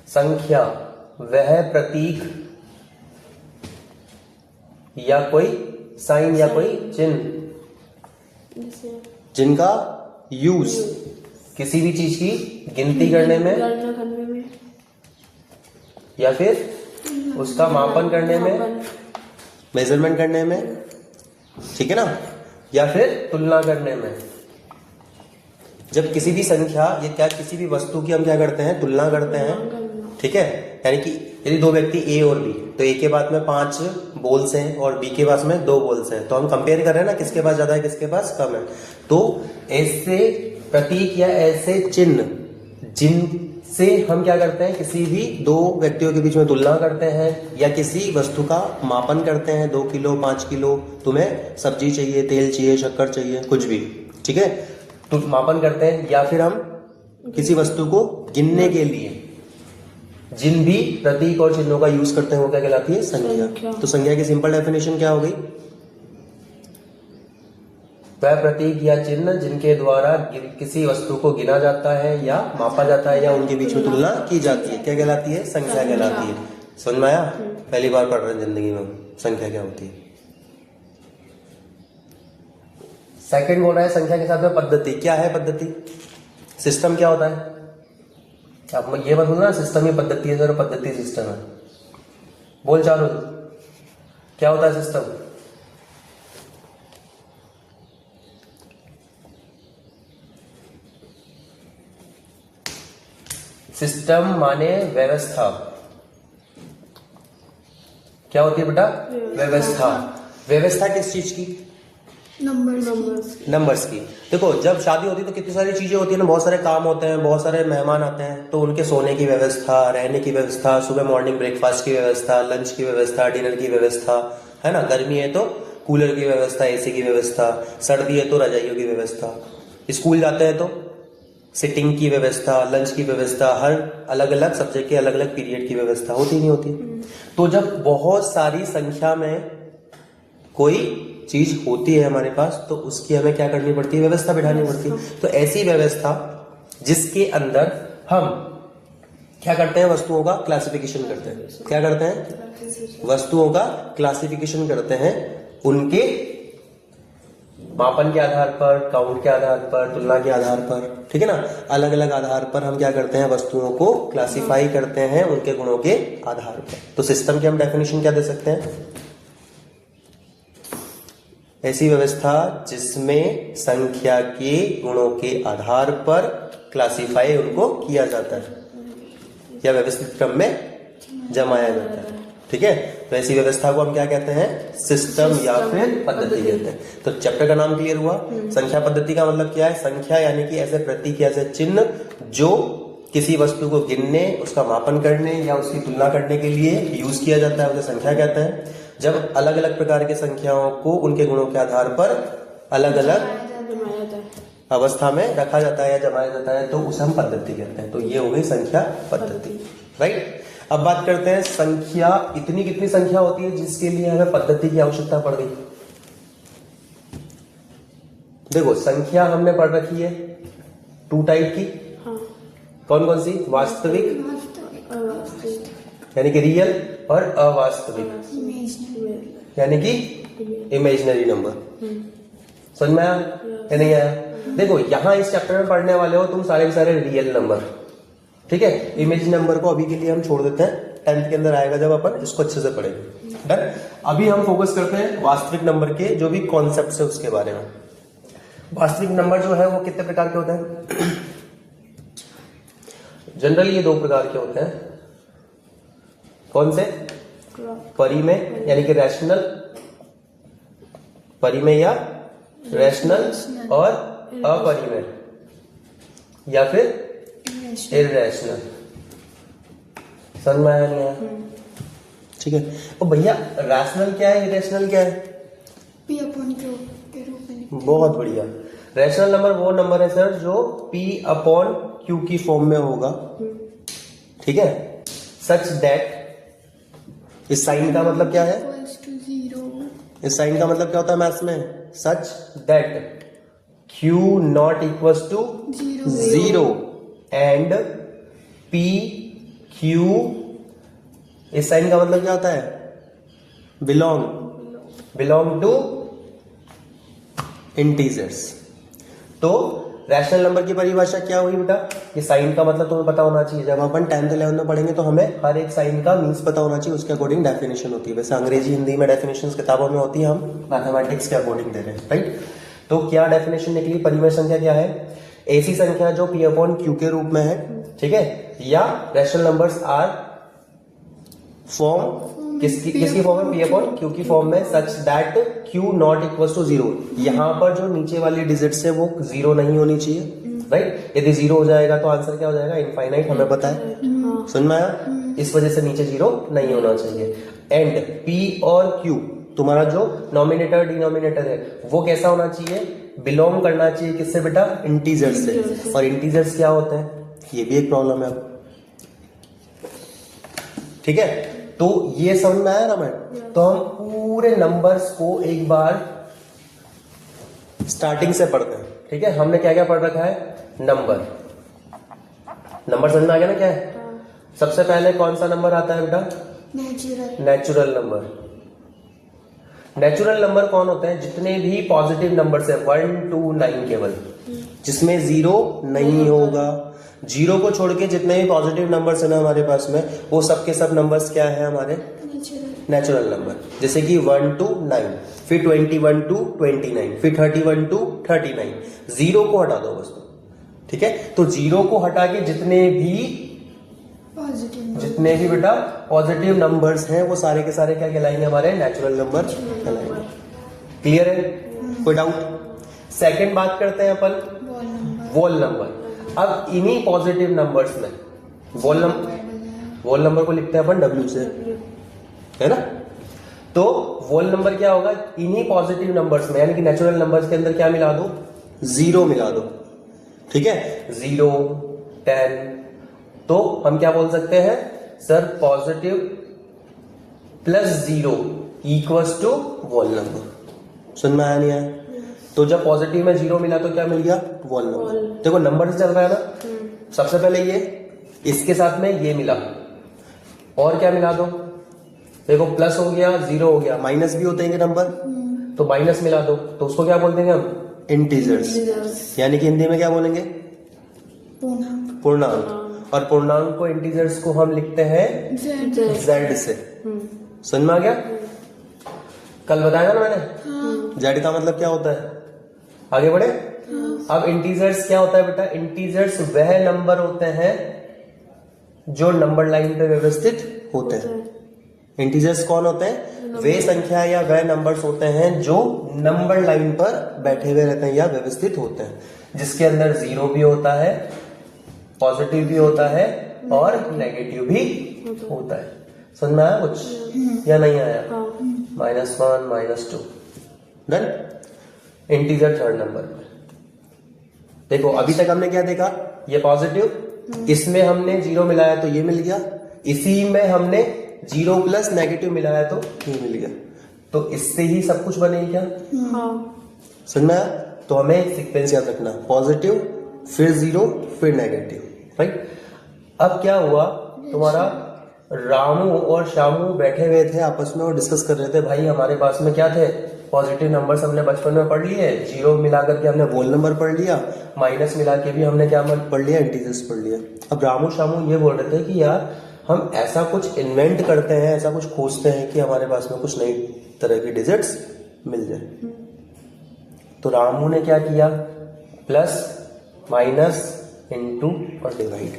संख्या वह प्रतीक या कोई साइन या कोई चिन्ह जिनका यूज किसी भी चीज की गिनती करने में या फिर उसका मापन करने में, मेजरमेंट करने में, ठीक है ना, या फिर तुलना करने में। जब किसी भी संख्या या क्या किसी भी वस्तु की हम क्या करते हैं, तुलना करते हैं, ठीक है। यानी कि यदि दो व्यक्ति ए और बी, तो ए के पास में 5 बॉल्स हैं और बी के पास में 2 बॉल्स हैं, तो हम कंपेयर कर रहे हैं ना, किसके पास ज्यादा है किसके पास कम है। तो ऐसे प्रतीक या ऐसे चिन्ह जिनसे हम क्या करते हैं, किसी भी दो व्यक्तियों के बीच में तुलना करते हैं या किसी वस्तु का मापन करते हैं, 2 किलो 5 किलो, तुम्हें सब्जी चाहिए, तेल चाहिए, शक्कर चाहिए, कुछ भी, ठीक है, तो मापन करते हैं। या फिर हम किसी वस्तु को गिनने के लिए जिन भी प्रतीक और चिन्हों का यूज करते हैं वो क्या कहलाती है, संख्या। तो संख्या की सिंपल डेफिनेशन क्या हो गई, वह प्रतीक या चिन्ह जिनके द्वारा किसी वस्तु को गिना जाता है या मापा जाता है या उनके बीच में तुलना की जाती है, क्या कहलाती है, संख्या कहलाती है। समझ में आया? पहली बार पढ़ रहे हैं जिंदगी में संख्या क्या होती है। सेकंड बोल रहा है संख्या के साथ में पद्धति। क्या है पद्धति, सिस्टम क्या होता है। आप ये मत बोलना सिस्टम ही पद्धति है, जरा पद्धति सिस्टम है। बोल चालू, क्या होता है सिस्टम। सिस्टम माने व्यवस्था। क्या होती है बेटा, व्यवस्था। व्यवस्था किस चीज की, नंबर्स की। देखो जब शादी होती है तो कितनी सारी चीजें होती है ना, बहुत सारे काम होते हैं, बहुत सारे मेहमान आते हैं, तो उनके सोने की व्यवस्था, रहने की व्यवस्था, सुबह मॉर्निंग ब्रेकफास्ट की व्यवस्था, लंच की व्यवस्था, डिनर की व्यवस्था, है ना। गर्मी है तो कूलर की व्यवस्था, एसी की व्यवस्था, सर्दी है तो रजाइयों की व्यवस्था, स्कूल जाते हैं तो सिटिंग की व्यवस्था, लंच की व्यवस्था, हर अलग अलग सब्जेक्ट के अलग अलग पीरियड की व्यवस्था होती नहीं होती। तो जब बहुत सारी संख्या में कोई चीज होती है हमारे पास, तो उसकी हमें क्या करनी पड़ती है, व्यवस्था बिठानी पड़ती है। तो ऐसी व्यवस्था जिसके अंदर हम क्या करते हैं, वस्तुओं का क्लासिफिकेशन करते हैं। क्या करते हैं, वस्तुओं का क्लासिफिकेशन करते हैं, उनके मापन के आधार पर, काउंट के आधार पर, तुलना के आधार पर, ठीक है ना, अलग अलग आधार पर हम क्या करते हैं, वस्तुओं को क्लासिफाई करते हैं उनके गुणों के आधार पर। तो सिस्टम की हम डेफिनेशन क्या दे सकते हैं, ऐसी व्यवस्था जिसमें संख्या के गुणों के आधार पर क्लासिफाई उनको किया जाता है या व्यवस्थित क्रम में जमाया जाता है, ठीक है। तो ऐसी व्यवस्था को हम क्या कहते हैं, सिस्टम या फिर पद्धति कहते हैं। तो चैप्टर का नाम क्लियर हुआ। संख्या पद्धति का मतलब क्या है, संख्या यानी कि ऐसे प्रतीक या ऐसे चिन्ह जो किसी वस्तु को गिनने, उसका मापन करने या उसकी तुलना करने के लिए यूज किया जाता है, उसे संख्या कहते हैं। जब अलग अलग प्रकार की संख्याओं को उनके गुणों के आधार पर अलग अलग अवस्था में रखा जाता है या जमाया जाता है, तो उसे हम पद्धति कहते हैं। तो ये हो गई संख्या पद्धति, राइट। अब बात करते हैं संख्या, इतनी कितनी संख्या होती है जिसके लिए हमें पद्धति की आवश्यकता पड़ गई। देखो संख्या हमने पढ़ रखी है 2 टाइप की। कौन कौन सी, वास्तविक यानी कि रियल और अवास्तविक यानी कि इमेजिनरी नंबर। समझ में आया या नहीं आया। देखो यहां इस चैप्टर में पढ़ने वाले हो तुम सारे के सारे रियल नंबर, ठीक है। इमेजिनरी नंबर को अभी के लिए हम छोड़ देते हैं, 10th के अंदर आएगा जब अपन इसको अच्छे से पढ़ेंगे। डन। अभी हम फोकस करते हैं वास्तविक नंबर के जो भी कॉन्सेप्ट है उसके बारे में। वास्तविक नंबर जो है वो कितने प्रकार के होते हैं, जनरली ये 2 प्रकार के होते हैं। कौन से, परिमेय यानी कि रैशनल, परिमेय या रैशनल, और अपरिमेय या फिर इररेशनल। समझ में आया नहीं आया, ठीक है। और भैया रैशनल क्या है, इररेशनल क्या है, P अपॉन Q के रूप में। बहुत बढ़िया। रैशनल नंबर वो नंबर है सर जो P अपॉन Q की फॉर्म में होगा, ठीक है। सच दैट, इस साइन का मतलब क्या है, इस साइन का मतलब क्या होता है मैथ्स में, such that Q not equal to 0 and P Q, इस साइन का मतलब क्या होता है? Belong to integers. तो रैशनल नंबर की परिभाषा क्या हुई बेटा? ये साइन का मतलब तुम्हें पता होना चाहिए। जब अपन 10th 11th में पढ़ेंगे तो हमें हर एक साइन का मीन्स पता होना चाहिए, उसके अकॉर्डिंग डेफिनेशन होती है। वैसे अंग्रेजी हिंदी में डेफिनेशंस किताबों में होती है, हम मैथमेटिक्स के अकॉर्डिंग दे रहे हैं, राइट? तो क्या डेफिनेशन निकली? परिमेय संख्या क्या है? ऐसी संख्या जो P अपॉन Q के रूप में है, ठीक है? या रैशनल नंबर्स आर फॉर्म किसकी फॉर्म है? P अपॉन Q की फॉर्म में, such that Q not equal to 0। यहाँ पर जो नीचे वाली डिजिट्स है वो 0 नहीं होनी चाहिए, राइट? यदि 0 हो जाएगा तो आंसर क्या हो जाएगा? इनफाइनाइट, हमें पता है। समझ में आया? इस वजह से नीचे 0 नहीं होना चाहिए। एंड P और Q, तुम्हारा जो नॉमिनेटर डिनोमिनेटर है वो कैसा होना चाहिए? बिलोंग करना चाहिए किससे बेटा? इंटीजर से। और इंटीजर्स क्या होते हैं? ये भी एक प्रॉब्लम है, ठीक है? तो ये समझ में आया ना मैं? तो हम पूरे नंबर्स को एक बार स्टार्टिंग से पढ़ते हैं, ठीक है? हमने क्या क्या पढ़ रखा है? नंबर समझ में आ गया ना क्या है? सबसे पहले कौन सा नंबर आता है बेटा? Natural number. नेचुरल नंबर कौन होते हैं? जितने भी पॉजिटिव नंबर्स है 1 2 9 केवल, जिसमें 0 नहीं होगा। 0 को छोड़ के जितने भी पॉजिटिव नंबर्स है ना हमारे पास में, वो सब के सब नंबर्स क्या है हमारे? Natural number. जैसे कि 1 to 9, फिर 21 to 29, फिर 31 to 39। 0 को हटा दो बस, ठीक है? तो 0 को हटा के जितने भी बेटा पॉजिटिव नंबर्स हैं वो सारे के सारे क्या कहलाएंगे? हमारे नेचुरल नंबर कहलाएंगे। क्लियर है? कोई डाउट? सेकंड बात करते हैं अपन वोल नंबर। अब इन्हीं पॉजिटिव नंबर्स में वोल नंबर को लिखते हैं अपन W से, है ना? तो वोल नंबर क्या होगा? इन्हीं पॉजिटिव नंबर्स में, यानी कि नेचुरल नंबर्स के अंदर क्या मिला दो? 0 मिला दो, ठीक है? 0 10। तो हम क्या बोल सकते हैं? Sir positive plus 0 equals to whole number. सुन में आया नहीं आया? तो जब पॉजिटिव में 0 मिला तो क्या मिल गया? वोल नंबर। देखो नंबर से चल रहा है ना। सबसे पहले ये, इसके साथ में ये मिला, और क्या मिला दो? देखो प्लस हो गया, 0 हो गया, माइनस भी होते हैं नंबर, तो माइनस मिला दो, तो उसको क्या बोल देंगे हम? इंटीजर्स। यानी कि हिंदी में क्या बोलेंगे? पूर्णांक। और पूर्णांक को, इंटीजर्स को हम लिखते हैं Z से। समझ में आ गया? कल बताया ना मैंने? Z का मतलब क्या होता है? आगे बढ़े? अब इंटीजर्स क्या होता है बेटा? इंटीजर्स वह नंबर होते हैं जो नंबर लाइन पे व्यवस्थित होते हैं। इंटीजर्स कौन होते हैं? वे संख्या या वह नंबर्स होते हैं जो नंबर लाइन पर बैठे हुए रहते हैं या व्यवस्थित होते हैं, जिसके अंदर 0 भी होता है, पॉजिटिव भी होता है और नेगेटिव भी होता है। समझ में आया कुछ या नहीं आया? -1 -2 डन। इंटीजर थर्ड नंबर में देखो, अभी तक हमने क्या देखा? ये पॉजिटिव, इसमें हमने 0 मिलाया तो ये मिल गया, इसी में हमने 0 प्लस नेगेटिव मिलाया तो ये मिल गया। तो इससे ही सब कुछ बनेगी क्या? समझ में आया? तो हमें एक सीक्वेंस याद रखना, पॉजिटिव फिर 0 फिर नेगेटिव, राइट? अब क्या हुआ? तुम्हारा रामू और श्यामू बैठे हुए थे आपस में और डिस्कस कर रहे थे, भाई हमारे पास में क्या थे? पॉजिटिव नंबर्स हमने बचपन में पढ़ लिए, 0 मिला करके हमने वोल नंबर पढ़ लिया, माइनस मिला के भी हमने क्या पढ़ लिया? इंटीजर्स पढ़ लिया। अब रामू श्यामू ये बोल रहे थे कि यार हम ऐसा कुछ इन्वेंट करते हैं, ऐसा कुछ खोजते हैं कि हमारे पास में कुछ नई तरह की डिजिट्स मिल जाए। तो रामू ने क्या किया? प्लस माइनस इनटू और डिवाइड।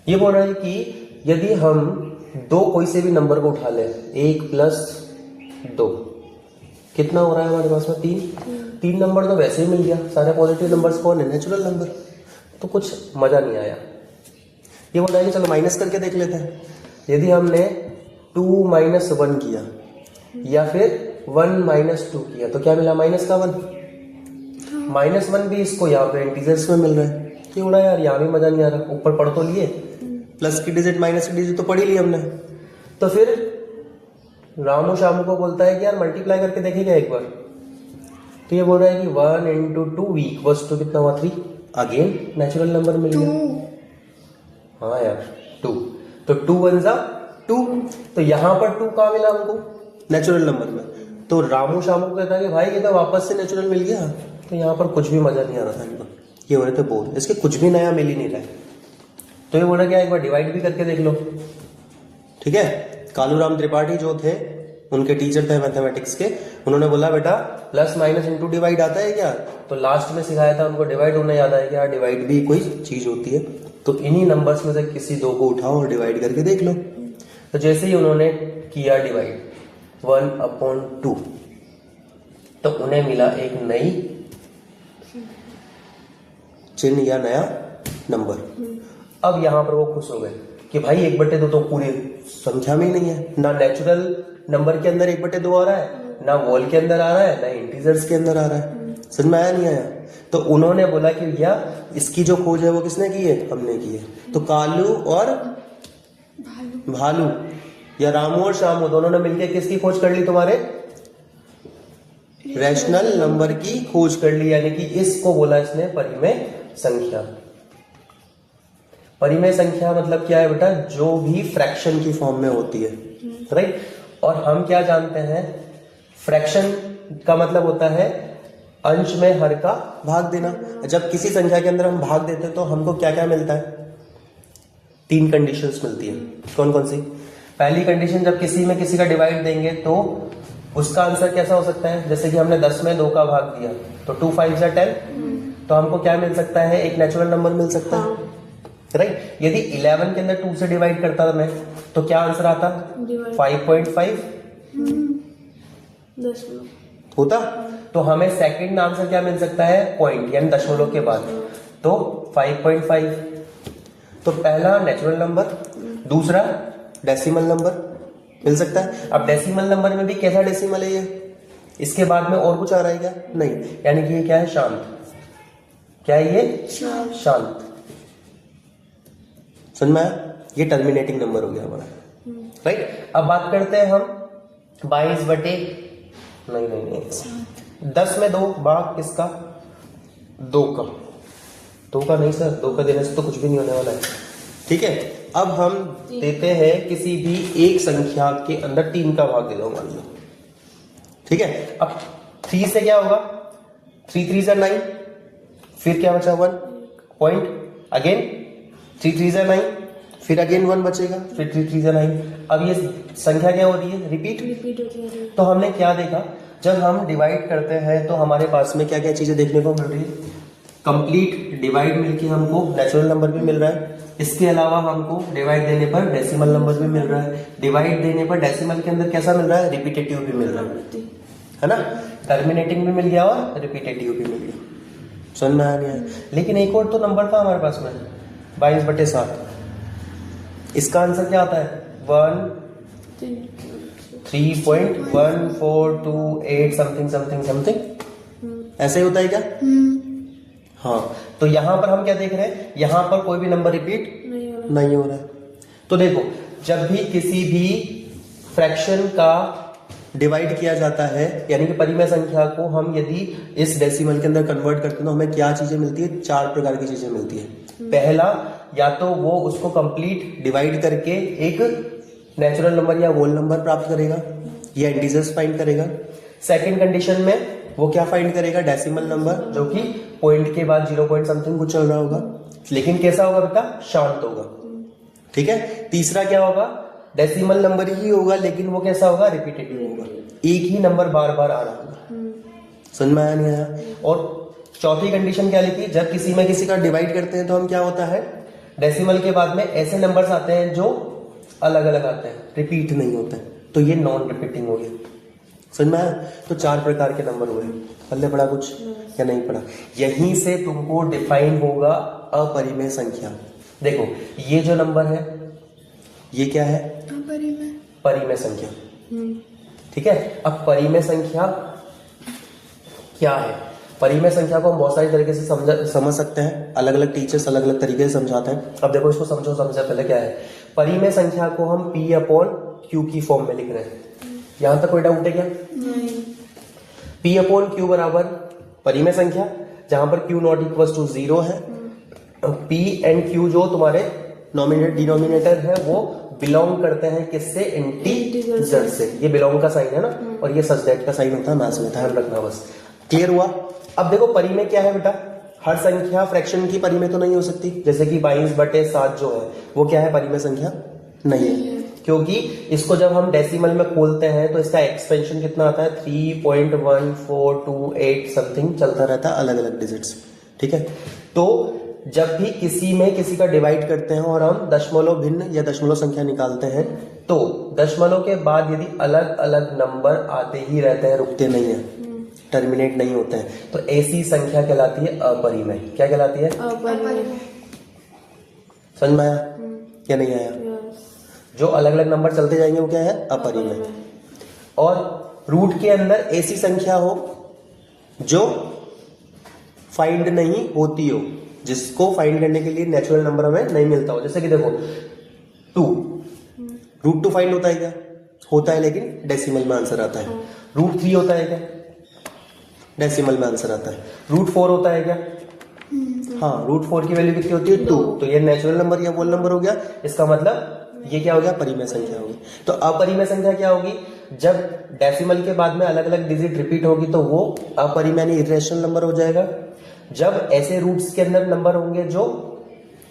ये बोल रहा है कि यदि हम कोई से भी नंबर को उठा ले, 1 + 2 कितना हो रहा है हमारे पास में? 3 नंबर तो वैसे ही मिल गया। सारे पॉजिटिव नंबर्स कौन है? Natural number. तो कुछ मजा नहीं आया। ये बोल रहा है कि चलो माइनस करके देख लेते हैं। यदि हमने 2 - 1 किया या फिर 1 - 2 किया तो क्या मिला? -1। -1 भी इसको यहाँ पे इंटीजर्स में मिल रहा है। क्यों बोला यार? यहाँ भी मजा नहीं आ रहा। ऊपर पढ़ तो लिए, प्लस की डिजिट माइनस की डिजिट तो पढ़ ही ली हमने। तो फिर रामू शामू को बोलता है कि यार मल्टीप्लाई करके देखेगा एक बार। तो ये बोल रहा है कि 1 × 2 इक्वल्स टू कितना हुआ? 3। अगेन नेचुरल नंबर मिल गया। हाँ यार, 2, तो 2 1 जा 2, तो यहां पर 2 कहां मिला हमको? नेचुरल नंबर में। तो रामू शामू को कहता है कि भाई ये तो वापस से नेचुरल मिल गया। तो यहाँ पर कुछ भी मजा नहीं आ रहा था इनको, ये हो रहे थे बोर, इसके कुछ भी नया मिल ही नहीं रहा है। तो ये बोला क्या, एक बार डिवाइड भी करके देख लो। ठीक है, कालूराम त्रिपाठी जो थे, उनके टीचर थे मैथमेटिक्स के, उन्होंने बोला बेटा प्लस माइनस इंटू डिवाइड आता है क्या? तो लास्ट में सिखाया था उनको डिवाइड होना याद आया क्या, डिवाइड भी कोई चीज होती है। तो इन्हीं नंबर्स में से किसी दो को उठाओ और डिवाइड करके देख लो। तो जैसे ही उन्होंने किया डिवाइड 1/2, तो उन्हें मिला एक नई चिन्ह या नया नंबर। अब यहां पर वो खुश हो गए कि भाई 1/2 तो पूरी संख्या में ही नहीं है, ना नेचुरल नंबर के अंदर 1/2 आ रहा है, ना वॉल के अंदर आ रहा है, ना इंटीजर्स के अंदर आ रहा है। समझ में आया नहीं आया? तो उन्होंने बोला कि भैया इसकी जो खोज है वो किसने की है? हमने की है। तो कालू और भालू या रामू और शामू दोनों ने मिलकर किसकी खोज कर ली? तुम्हारे रैशनल नंबर की खोज कर ली, यानी कि इसको बोला इसने परिमेय संख्या। परिमेय संख्या मतलब क्या है बेटा? जो भी फ्रैक्शन की फॉर्म में होती है, राइट। और हम क्या जानते हैं, फ्रैक्शन का मतलब होता है अंश में हर का भाग देना। जब किसी संख्या के अंदर हम भाग देते हैं तो हमको क्या क्या मिलता है? 3 कंडीशंस मिलती है। कौन कौन सी? पहली कंडीशन, जब किसी में किसी का डिवाइड देंगे तो उसका आंसर कैसा हो सकता है? जैसे कि हमने 10 में 2 का भाग दिया तो 2 5 जा 10, तो हमको क्या मिल सकता है? एक नेचुरल नंबर मिल सकता है, राइट। यदि 11 के अंदर 2 से डिवाइड करता था मैं, तो क्या आंसर आता? 5.5 होता। तो हमें सेकंड आंसर क्या मिल सकता है? पॉइंट, यानी दशमलव के बाद, तो 5.5। तो पहला नेचुरल नंबर, दूसरा डेसिमल नंबर मिल सकता है। अब डेसिमल नंबर में भी कैसा डेसिमल है ये? इसके बाद में और कुछ आ रहा है क्या? नहीं, यानी कि ये क्या है? शांत। क्या है ये? शांत। समझ में आया? ये टर्मिनेटिंग नंबर हो गया हमारा, राइट। अब बात करते हैं हम 22 बटे नहीं 10 में 2 भाग किसका? 2 का। 2 का नहीं सर, 2 का देने से तो कुछ भी नहीं होने वाला है। ठीक है, अब हम देते हैं किसी भी एक संख्या के अंदर 3 का भाग दे दो मान लो। ठीक है, अब 3 से क्या होगा? 3 3 जा 9, फिर क्या बचा? 1 पॉइंट, अगेन 3 3 जा 9, फिर अगेन 1 बचेगा, फिर 3 3 जा 9। अब ये संख्या क्या हो रही है? रिपीट होती है। तो हमने क्या देखा, जब हम डिवाइड करते हैं तो हमारे पास में क्या क्या चीजें देखने को मिल रही है? कंप्लीट डिवाइड मिलके हमको नेचुरल नंबर भी मिल रहा है, इसके अलावा हमको डिवाइड देने पर डेसिमल नंबर भी मिल रहा है, डिवाइड देने पर डेसिमल के अंदर कैसा मिल रहा है? रिपीटेटिव भी मिल रहा है ना। टर्मिनेटिंग भी मिल गया और रिपीटेटिव भी मिल गया। समझ में आ रहा है? लेकिन एक और तो नंबर था हमारे पास में 22/7। इसका आंसर क्या आता है? 3.1428 समथिंग ऐसे ही होता है क्या? हाँ। तो यहां पर हम क्या देख रहे हैं? यहां पर कोई भी नंबर रिपीट नहीं हो रहा है। तो देखो, जब भी किसी भी फ्रैक्शन का डिवाइड किया जाता है, यानी कि परिमेय संख्या को हम यदि इस डेसिमल के अंदर कन्वर्ट करते हैं तो हमें क्या चीजें मिलती है? 4 प्रकार की चीजें मिलती है। पहला, या तो वो उसको कंप्लीट डिवाइड करके एक नेचुरल नंबर या होल नंबर प्राप्त करेगा या इंटीजर्स फाइंड करेगा। सेकंड कंडीशन में वो क्या फाइंड करेगा? डेसिमल नंबर, जो कि पॉइंट के बाद 0 पॉइंट समथिंग कुछ चल रहा होगा, लेकिन कैसा होगा बेटा? शांत होगा। ठीक है। तीसरा क्या होगा? डेसिमल नंबर ही होगा, लेकिन वो कैसा होगा? रिपीटेटिव होगा, एक ही नंबर बार बार आ रहा होगा। समझ में आया नहीं आया? और चौथी कंडीशन क्या लिखी? जब किसी में किसी का डिवाइड करते हैं तो हम क्या होता है? डेसिमल के बाद में ऐसे नंबर्स आते हैं जो अलग अलग आते हैं, रिपीट नहीं होते हैं, तो ये नॉन रिपीटिंग हो गया। समझ में आया? तो 4 प्रकार के नंबर हुए। पल्ले पड़ा कुछ या नहीं पड़ा? यहीं से तुमको डिफाइन होगा अपरिमेय संख्या। देखो, ये जो नंबर है ये क्या है? परिमेय संख्या। ठीक है। अब परिमेय संख्या क्या है? परिमेय संख्या को हम बहुत सारी तरीके से समझ सकते हैं, अलग अलग टीचर्स अलग अलग तरीके से समझाते हैं। अब देखो, इसको समझो, समझे पहले क्या है। परिमेय संख्या को हम P/Q की फॉर्म में लिख रहे हैं। यहां तक कोई डाउट है क्या? नहीं। P/Q बराबर परिमेय संख्या, जहां पर Q ≠ 0 है। P and Q जो तुम्हारे डिनोमिनेटर है वो बिलोंग करते हैं किससे? इंटीजर से। ये बिलोंग का साइन है ना, और ये सच दैट का साइन होता है मैथ्स में, ध्यान रखना बस। क्लियर हुआ? अब देखो परी में क्या है बेटा, हर संख्या फ्रैक्शन की परी में तो नहीं हो सकती, जैसे कि 22/7 जो है वो क्या है, परी में संख्या नहीं है, क्योंकि इसको जब हम डेसिमल में खोलते हैं तो इसका एक्सपेंशन कितना आता है, 3.1428 समथिंग चलता रहता है, अलग अलग डिजिट्स। ठीक है, तो जब भी किसी में किसी का डिवाइड करते हैं और हम दशमलव भिन्न या दशमलव संख्या निकालते हैं, तो दशमलव के बाद यदि अलग अलग नंबर आते ही रहते हैं, रुकते नहीं है, टर्मिनेट नहीं होते हैं, तो ऐसी संख्या कहलाती है अपरिमेय। क्या कहलाती है? अपरिमेय। समझ में आया या नहीं आया? जो अलग अलग नंबर चलते जाएंगे वो क्या है? अपरिमेय। और रूट के अंदर ऐसी संख्या हो जो फाइंड नहीं होती हो, जिसको फाइंड करने के लिए नेचुरल नंबर हमें नहीं मिलता हो, जैसे कि देखो 2, √2 फाइंड होता है क्या? होता है, लेकिन डेसिमल में आंसर आता है। √3 होता है क्या? डेसिमल में आंसर आता है। √4 होता है क्या? हाँ, √4 की वैल्यू कितनी होती है? 2। तो ये नेचुरल नंबर या होल नंबर हो गया, इसका मतलब ये क्या हो गया? परिमेय संख्या होगी। तो अपरिमेय संख्या क्या होगी? जब डेसिमल के बाद में अलग अलग डिजिट रिपीट होगी तो वो अपरिमेय यानी इरेशनल नंबर हो जाएगा। जब ऐसे रूट्स के अंदर नंबर होंगे जो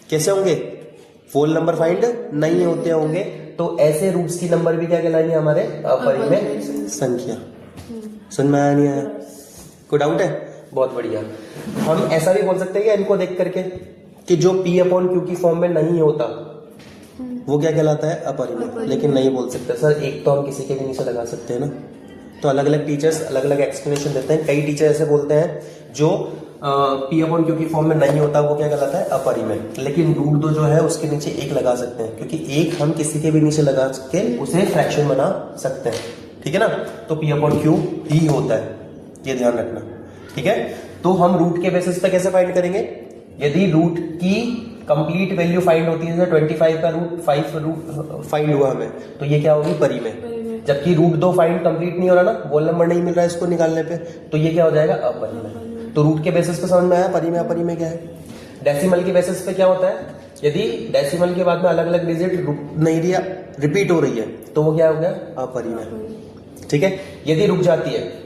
कैसे होंगे? होल नंबर फाइंड नहीं होते होंगे, तो ऐसे रूट्स की नंबर भी क्या कहलाएंगे? हमारे अपरिमेय संख्या। समझ में आया नहीं आया? कोई डाउट है? बहुत बढ़िया। हम ऐसा भी बोल सकते हैं इनको देख करके कि जो P/Q की फॉर्म में नहीं होता वो क्या कहलाता है? अपरिमेय। लेकिन नहीं बोल सकते सर, एक तो हम किसी के भी नीचे लगा सकते हैं ना, तो अलग अलग टीचर्स अलग अलग एक्सप्लेनेशन देते हैं। कई टीचर ऐसे बोलते हैं जो P/Q की फॉर्म में नहीं होता वो क्या कहलाता है? अपरिमेय। लेकिन √2 जो है उसके नीचे एक लगा सकते हैं, क्योंकि एक हम किसी के भी नीचे लगा के उसे फ्रैक्शन बना सकते हैं। ठीक है ना, तो P/Q ही होता है, ये ध्यान रखना। ठीक है, तो हम रूट के बेसिस पे कैसे फाइंड करेंगे? यदि रूट की कंप्लीट वैल्यू फाइंड होती है, जैसे 25 का √5 रूट फाइंड हुआ हमें, तो ये क्या होगी? परिमेय। जबकि √2 फाइंड कंप्लीट नहीं हो रहा ना, होल नंबर नहीं मिल रहा है इसको निकालने पे, तो ये क्या हो जाएगा? अपरिमेय। तो रूट के बेसिस पे समझ में आया परिमेय अपरिमेय क्या है। डेसिमल के बेसिस पे क्या होता है? यदि डेसिमल के बाद में अलग अलग डिजिट रुक नहीं रही, रिपीट हो रही है, तो वो क्या हो गया? अपरिमेय। ठीक है, यदि रुक जाती है,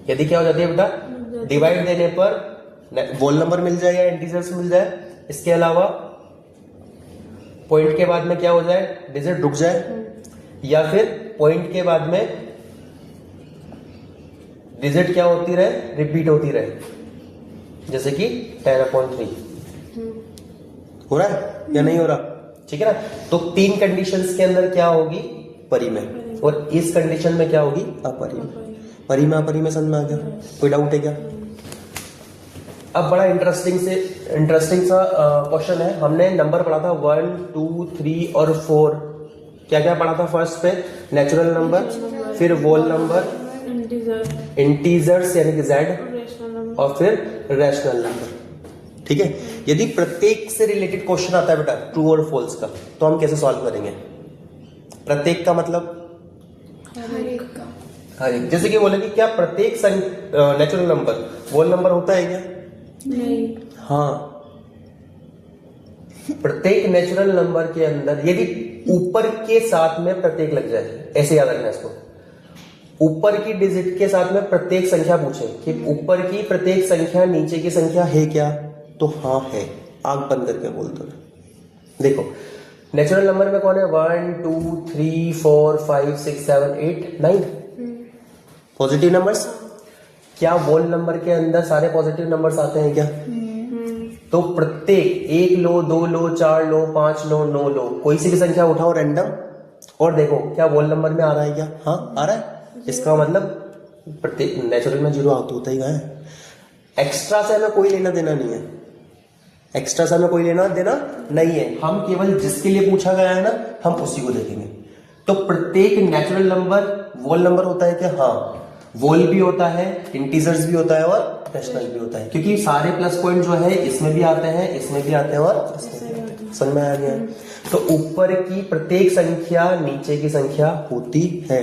यदि क्या हो जाती है बेटा? डिवाइड देने पर होल नंबर मिल जाए या इंटीजर्स मिल जाए, इसके अलावा पॉइंट के बाद में क्या हो जाए? डिजिट रुक जाए, या फिर पॉइंट के बाद में डिजिट क्या होती रहे? रिपीट होती रहे, जैसे कि 10/3 हो रहा है या नहीं हो रहा? ठीक है ना, तो 3 कंडीशंस के अंदर क्या होगी? परिमेय, और इस कंडीशन में क्या होगी? अपरिमेय। परिमेय अपरिमेय समझ में आ गया? कोई डाउट है क्या? अब बड़ा इंटरेस्टिंग सा क्वेश्चन है। हमने नंबर पढ़ा था 1, 2, 3 और 4। क्या क्या पढ़ा था? फर्स्ट पे नेचुरल नंबर, फिर होल नंबर, इंटीजर्स यानी कि Z, और फिर रैशनल नंबर। ठीक है, यदि प्रत्येक से रिलेटेड क्वेश्चन आता है बेटा ट्रू और फॉल्स का, तो हम कैसे सॉल्व करेंगे? प्रत्येक का मतलब हर एक। जैसे कि बोले कि क्या प्रत्येक नेचुरल नंबर होल नंबर होता है क्या? नहीं। हाँ, प्रत्येक नेचुरल नंबर के अंदर यदि ऊपर के साथ में प्रत्येक लग जाए, ऐसे याद रखना इसको, ऊपर की डिजिट के साथ में प्रत्येक संख्या पूछे कि ऊपर की प्रत्येक संख्या नीचे की संख्या है क्या, तो हाँ है, आंख बंद करके बोल दो। देखो नेचुरल नंबर में कौन है? 1, 2, 3, 4, 5, 6, 7, 8, 9 पॉजिटिव नंबर्स। क्या होल नंबर के अंदर सारे पॉजिटिव नंबर्स आते हैं क्या? तो प्रत्येक 1 लो, 2 लो, 4 लो, 5 लो, 9 लो, कोई सी भी संख्या उठाओ रैंडम और देखो क्या होल नंबर में आ रहा है क्या? हाँ आ रहा है। इसका मतलब प्रत्येक नेचुरल में 0 होता ही है। एक्स्ट्रा से हमें कोई लेना देना नहीं है, एक्स्ट्रा से हमें कोई लेना देना नहीं है। हम केवल जिसके लिए पूछा गया है ना, हम उसी को देखेंगे। तो प्रत्येक नेचुरल नंबर वोल नंबर होता है क्या? हाँ, वोल भी होता है, इंटीजर्स भी होता है और रैशनल भी होता है, क्योंकि सारे प्लस पॉइंट जो है इसमें भी आते हैं, इसमें भी आते हैं और इसमें भी आते हैं। समझ में आ गया? तो ऊपर की प्रत्येक संख्या नीचे की संख्या होती है,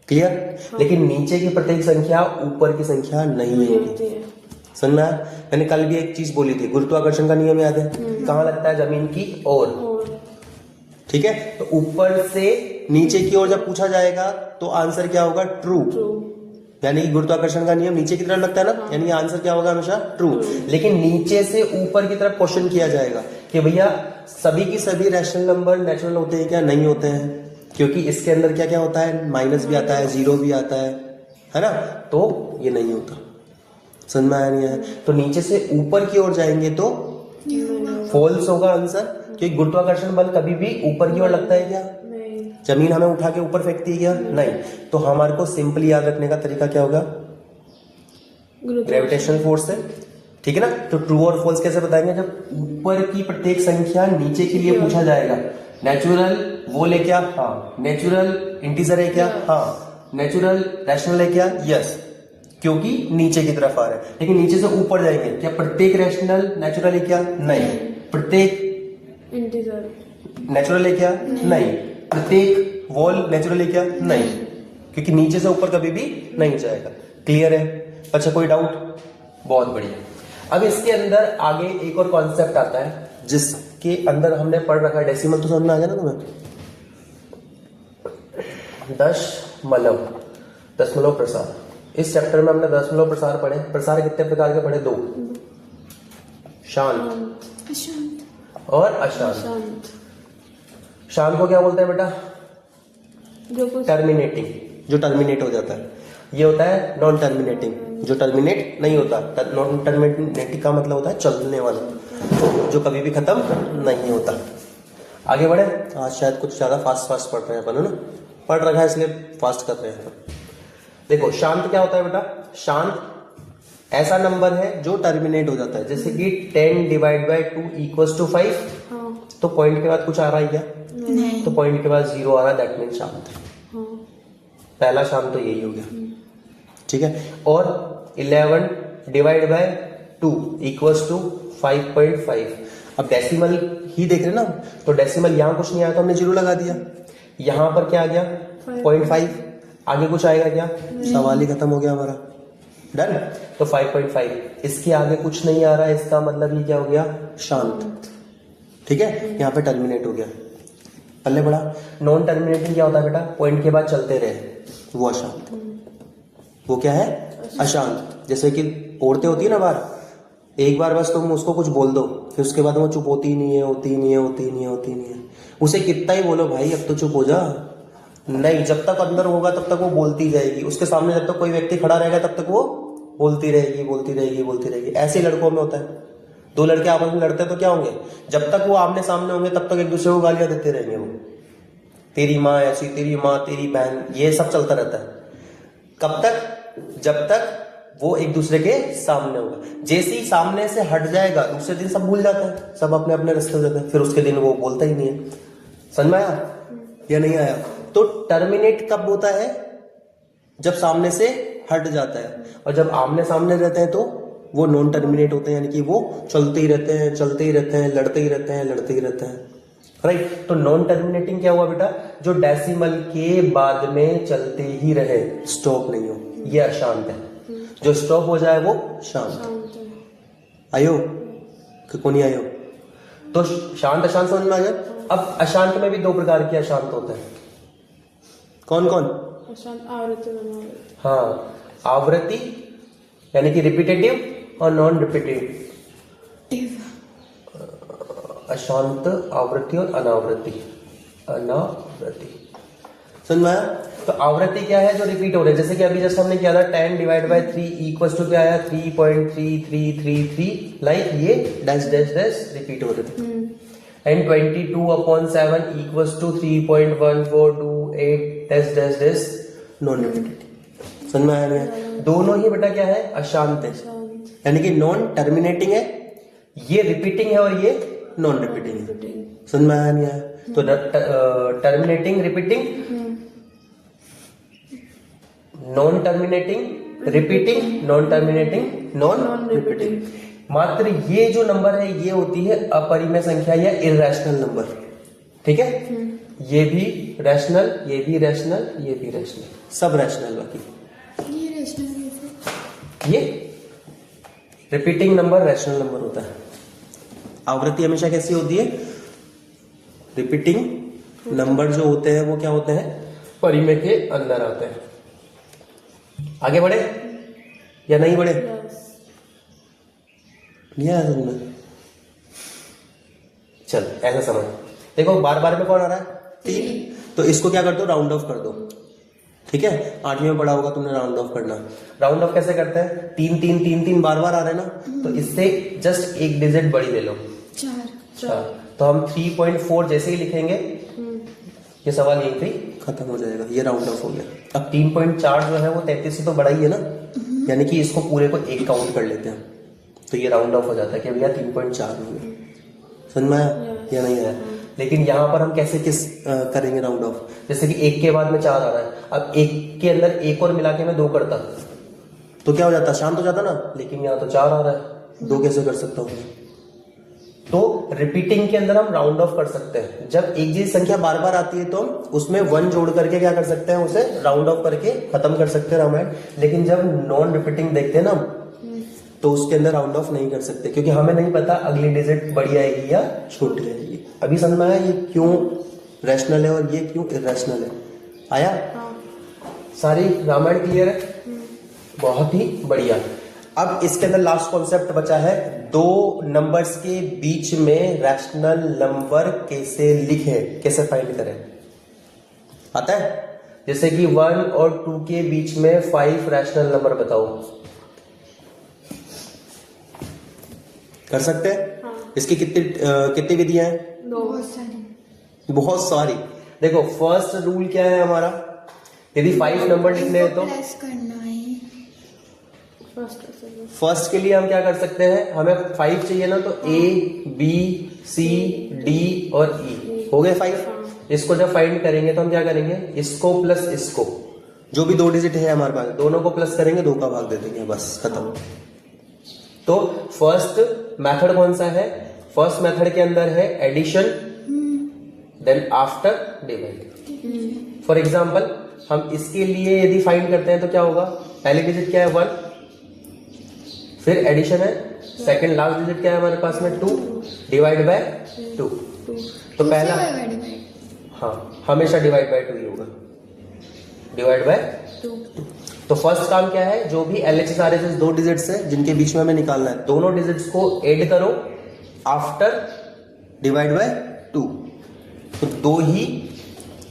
क्लियर? लेकिन नीचे की प्रत्येक संख्या ऊपर की संख्या नहीं होती। समझ में आया? मैंने कल भी एक चीज बोली थी, गुरुत्वाकर्षण का नियम याद है? कहाँ लगता है? जमीन की ओर। ठीक है, तो ऊपर से नीचे की ओर जब पूछा जाएगा तो आंसर क्या होगा? ट्रू। यानी कि गुरुत्वाकर्षण का नियम नीचे की तरफ लगता है ना, यानी आंसर क्या होगा? हमेशा ट्रू। लेकिन नीचे से ऊपर की तरफ क्वेश्चन किया जाएगा कि भैया सभी की सभी रैशनल नंबर नेचुरल होते हैं क्या? नहीं होते हैं, क्योंकि इसके अंदर क्या क्या होता है? माइनस भी आता है, जीरो भी आता है ना? तो ये नहीं होता। समझ में आया नहीं आया? तो नीचे से ऊपर की ओर जाएंगे तो फॉल्स होगा आंसर, क्योंकि गुरुत्वाकर्षण बल कभी भी ऊपर की ओर लगता है क्या? जमीन हमें उठा के ऊपर फेंकती है क्या? नहीं। तो हमारे को सिंपली याद रखने का तरीका क्या होगा? ग्रेविटेशनल फोर्स है। ठीक है ना? तो ट्रू और फॉल्स कैसे बताएंगे? जब ऊपर की प्रत्येक संख्या नीचे के लिए पूछा जाएगा। नेचुरल वोल है क्या? हाँ। नेचुरल इंटीजर है क्या? हाँ। नेचुरल रैशनल है क्या? यस, क्योंकि नीचे की तरफ आ रहा है। लेकिन नीचे से ऊपर जाएंगे, क्या प्रत्येक रैशनल नेचुरल है क्या? नहीं। प्रत्येक इंटीजर नेचुरल है क्या? नहीं। प्रत्येक वॉल नेचुरल है क्या? नहीं, क्योंकि नीचे से ऊपर कभी भी नहीं जाएगा। क्लियर है? अच्छा, कोई डाउट? बहुत बढ़िया। अब इसके अंदर आगे एक और कॉन्सेप्ट आता है जिसके अंदर हमने पढ़ रखा है, डेसिमल तो समझ में आ गया ना तुम्हें? दशमलव प्रसार। इस चैप्टर में हमने दशमलव प्रसार पढ़े। प्रसार कितने प्रकार के पढ़े? 2, शांत अशांत और अशांत। शांत को क्या बोलते हैं बेटा? टर्मिनेटिंग, जो टर्मिनेट हो जाता है। ये होता है नॉन टर्मिनेटिंग, जो टर्मिनेट नहीं होता। नॉन टर्मिनेटिंग का मतलब होता है चलने वाला, जो कभी भी खत्म नहीं होता। आगे बढ़े। आज शायद कुछ ज्यादा फास्ट पढ़ रहे हैं अपन, है ना? पढ़ रखा है इसलिए फास्ट कर रहे हैं। देखो, शांत क्या होता है बेटा? शांत ऐसा नंबर है जो टर्मिनेट हो जाता है। जैसे कि 10 डिवाइड बाई 2 इक्वल्स टू 5। तो पॉइंट के बाद कुछ आ रहा है क्या? नहीं। तो पॉइंट के बाद 0 आ रहा है, दैट मीन शांत है। पहला शांत तो यही हो गया। ठीक है। और 11 डिवाइड बाय 2 इक्वल्स टू 5.5। अब डेसिमल ही देख रहे ना, तो डेसिमल यहां कुछ नहीं आया तो हमने 0 लगा दिया। यहां पर क्या आ गया? 0.5। आगे कुछ आएगा क्या? सवाल ही खत्म हो गया हमारा। डन। तो 5.5, इसके आगे कुछ नहीं आ रहा है, इसका मतलब ये क्या हो गया? शांत। ठीक है, यहाँ पे टर्मिनेट हो गया। पल्ले बड़ा। नॉन टर्मिनेटिंग क्या होता है बेटा? पॉइंट के बाद चलते रहे, वो अशांत। वो क्या है? अशांत। जैसे कि औरतें होती है ना बाहर, एक बार बस तुम उसको कुछ बोल दो, फिर उसके बाद वो चुप होती नहीं है। उसे कितना ही बोलो भाई अब तो चुप हो जा, नहीं, जब तक अंदर होगा तब तक वो बोलती जाएगी। उसके सामने जब तक कोई व्यक्ति खड़ा रहेगा तब तक वो बोलती रहेगी। ऐसे लड़कों में होता है। 2 लड़के आपस में लड़ते हैं तो क्या होंगे? जब तक वो आमने सामने होंगे तब तक एक दूसरे को गालियां देते रहेंगे। वो तेरी माँ ऐसी, तेरी माँ, तेरी बहन, ये सब चलता रहता है। कब तक? जब तक वो एक दूसरे के सामने होगा। जैसे ही सामने से हट जाएगा, दूसरे दिन सब भूल जाते हैं, सब अपने अपने रास्ते हो जाते हैं, फिर उसके दिन वो बोलता ही नहीं है। समझ में आया या नहीं आया? तो टर्मिनेट कब होता है? जब सामने से हट जाता है। और जब आमने सामने रहते हैं तो वो नॉन टर्मिनेट होते हैं, यानी कि वो चलते ही रहते हैं, लड़ते ही रहते हैं। राइट। तो नॉन टर्मिनेटिंग क्या हुआ बेटा? जो डेसिमल के बाद में चलते ही रहे, स्टॉप नहीं हो, ये अशांत है। जो स्टॉप हो जाए वो शांत। आयो कि को नहीं आयो? तो शांत अशांत समझ में आ गया। अब अशांत में भी 2 प्रकार के अशांत होते हैं। कौन? आवृत्ति। हाँ, आवृत्ति यानी कि रिपीटेटिव और नॉन रिपीटेटिव। अशांत, आवृत्ति और अनावृत्ति। समझ में आया? तो आवृत्ति क्या है? जो रिपीट हो रहे हैं। जैसे कि अभी जस्ट हमने किया था 10 डिवाइड बाय 3 इक्वल्स टू क्या आया? 3.3333। लाइक ये डैश रिपीट हो रहे थे। And 22/7 equals to 3.1428 dash non repetitive. समझ में आया नहीं? दोनों ही बेटा क्या है? अशांत है, यानी कि नॉन टर्मिनेटिंग है, ये रिपीटिंग है और ये नॉन रिपीटिंग है। समझ में आया नहीं आया? तो terminating, repeating, non terminating, repeating, non terminating, non repeating. मात्र ये जो नंबर है ये होती है अपरिमेय संख्या या इररेशनल नंबर। ठीक है। ये भी रैशनल, ये भी रैशनल, ये भी रैशनल, सब रैशनल। बाकी ये रैशनल कैसे? ये रिपीटिंग नंबर रैशनल नंबर होता है। आवृत्ति हमेशा कैसी होती है? रिपीटिंग नंबर जो होते हैं वो क्या होते हैं? परिमेय के अंदर आते हैं। आगे बढ़े या नहीं बढ़े? यस। नहीं आया समझ में? चल ऐसा समझ। देखो बार बार में कौन आ रहा है? 3। तो इसको क्या कर दो? राउंड ऑफ कर दो। ठीक है, 8वीं में पढ़ा होगा तुमने राउंड ऑफ करना। राउंड ऑफ कैसे करते हैं? 3 3 3 3 बार बार आ रहे हैं ना, तो इससे जस्ट एक डिजिट बड़ी ले लो, 4। तो हम 3.4 जैसे ही लिखेंगे ये सवाल यहीं पे खत्म हो जाएगा। ये राउंड ऑफ हो गया। अब 3.4 जो है वो 33 से तो बड़ा ही है ना, यानी कि इसको पूरे को 1 काउंट कर लेते हैं, तो ये राउंड ऑफ हो जाता है कि भैया 3.4 हो गया। समझ में आया या नहीं आया? लेकिन यहाँ पर हम कैसे करेंगे राउंड ऑफ? जैसे कि 1 के बाद में 4 आ रहा है, अब 1 के अंदर 1 और मिला के मैं 2 करता तो क्या हो जाता? शांत हो जाता ना। लेकिन यहाँ तो 4 आ रहा है, 2 कैसे कर सकता हूँ? तो रिपीटिंग के अंदर हम राउंड ऑफ कर सकते हैं। जब एक जैसी संख्या बार बार आती है तो हम उसमें 1 जोड़ करके क्या कर सकते हैं? उसे राउंड ऑफ करके खत्म कर सकते हैं रामायण। लेकिन जब नॉन रिपीटिंग देखते हैं ना तो उसके अंदर राउंड ऑफ नहीं कर सकते, क्योंकि हमें नहीं पता अगली डिजिट बड़ी आएगी या छोटी आएगी। अभी समझ में आया ये क्यों रैशनल है और ये क्यों इरैशनल है? आया? सारी रामायण क्लियर है? बहुत ही बढ़िया। अब इसके अंदर लास्ट कॉन्सेप्ट बचा है, 2 नंबर्स के बीच में रैशनल नंबर कैसे लिखें, कैसे फाइंड करें? आता है? जैसे कि 1 और 2 के बीच में 5 रैशनल नंबर बताओ। कर सकते हैं? हाँ। इसकी कितनी विधियां हैं? बहुत सारी। देखो फर्स्ट रूल क्या है हमारा? यदि 5 नंबर लिखने हैं तो फर्स्ट के लिए हम क्या कर सकते हैं? हमें 5 चाहिए ना, तो A B C D और E हो गए 5। इसको जब फाइंड करेंगे तो हम क्या करेंगे? इसको प्लस इसको, जो भी 2 डिजिट है हमारे पास, दोनों को प्लस करेंगे, 2 का भाग दे देंगे, बस खत्म। तो फर्स्ट मेथड कौन सा है? फर्स्ट मेथड के अंदर है addition, then after divide. For example हम इसके लिए यदि फाइंड करते हैं तो क्या होगा? पहली डिजिट क्या है? 1, फिर एडिशन है, सेकंड लास्ट डिजिट क्या है हमारे पास में? 2 डिवाइड बाय 2। तो पहला हाँ हमेशा डिवाइड बाय 2 ही होगा, डिवाइड बाय 2। तो फर्स्ट काम क्या है? जो भी LHS RHS 2 डिजिट्स है जिनके बीच में हमें निकालना है, दोनों डिजिट्स को ऐड करो आफ्टर डिवाइड बाय 2। तो 2 ही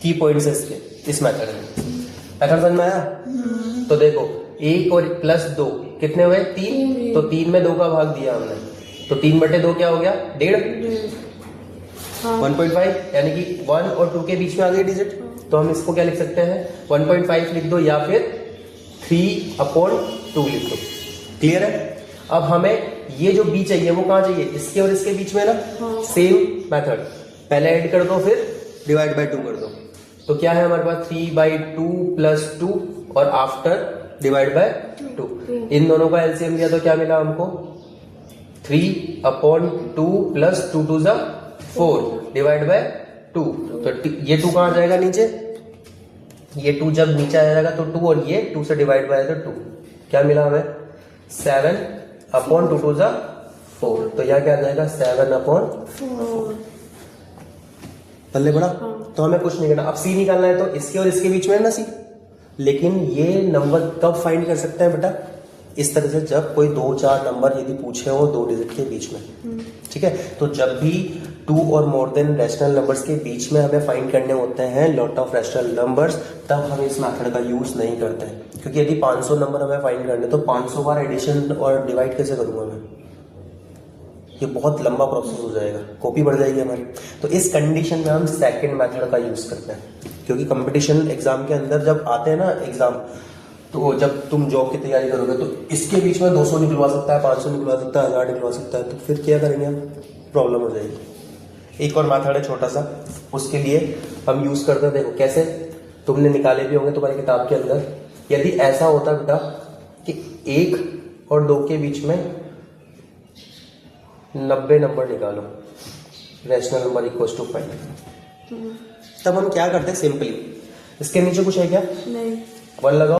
की पॉइंट्स है इसके, इस मेथड में। मेथड समझ में आया? तो देखो 1 और प्लस 2 कितने हुए? 3। तो 3 में 2 का भाग दिया हमने, तो 3/2 क्या हो गया? 1.5। 1.5 यानी कि 1 और 2 के बीच में आ गई डिजिट, तो हम इसको क्या लिख सकते हैं? 1.5 लिख दो या फिर 3/2 लिख दो। क्लियर है? अब हमें ये जो b चाहिए वो कहां चाहिए? इसके और इसके बीच में ना। सेम मेथड, पहले ऐड कर दो फिर डिवाइड बाय 2 कर दो। तो क्या है हमारे पास? 3/2 प्लस 2 और आफ्टर डिवाइड बाय 2। इन दोनों का एलसीएम लिया तो क्या मिला हमको? 3/2 प्लस 2 2 जा 4 डिवाइड बाय 2। तो ये 2 कहां जाएगा? नीचे। ये 2 जब नीचे आ जाएगा तो 2, और ये 2 से डिवाइड बाय तो 2। क्या मिला हमें? 7/2 2 जा 4। तो यह क्या आ जाएगा? 7/4। पल्ले बड़ा। तो हमें कुछ नहीं करना। अब C निकालना है, तो इसके और इसके बीच में है ना C। लेकिन ये नंबर कब फाइंड कर सकते हैं बेटा? इस तरह से, जब कोई 2-4 नंबर यदि पूछे हो 2 डिजिट के बीच में, ठीक है? तो जब भी 2 और मोर देन रैशनल नंबर्स के बीच में हमें फाइंड करने होते हैं लॉट ऑफ रैशनल नंबर्स, तब हम इस मेथड का यूज नहीं करते हैं। क्योंकि यदि 500 नंबर हमें फाइंड करने, तो 500 बार एडिशन और डिवाइड कैसे करूंगा मैं? ये बहुत लंबा प्रोसेस हो जाएगा, कॉपी बढ़ जाएगी हमारी। तो इस कंडीशन में हम सेकंड मेथड का यूज करते हैं। क्योंकि कंपटीशन एग्जाम के अंदर जब आते हैं ना एग्जाम, तो जब तुम जॉब की तैयारी करोगे तो इसके बीच में 200 निकलवा सकता है, 500 निकलवा सकता है, 1000 निकलवा सकता है, तो फिर क्या करेंगे हम? प्रॉब्लम हो जाएगी। एक और मेथड है छोटा सा, उसके लिए हम यूज करते हैं। देखो कैसे, तुमने निकाले भी होंगे तुम्हारी किताब के अंदर। यदि ऐसा होता बेटा कि 1 और 2 के बीच में 90 नंबर निकालो, रैशनल नंबर इक्वल्स टू 5, तब हम क्या करते हैं? सिंपली इसके नीचे कुछ है क्या? नहीं। 1 लगाओ,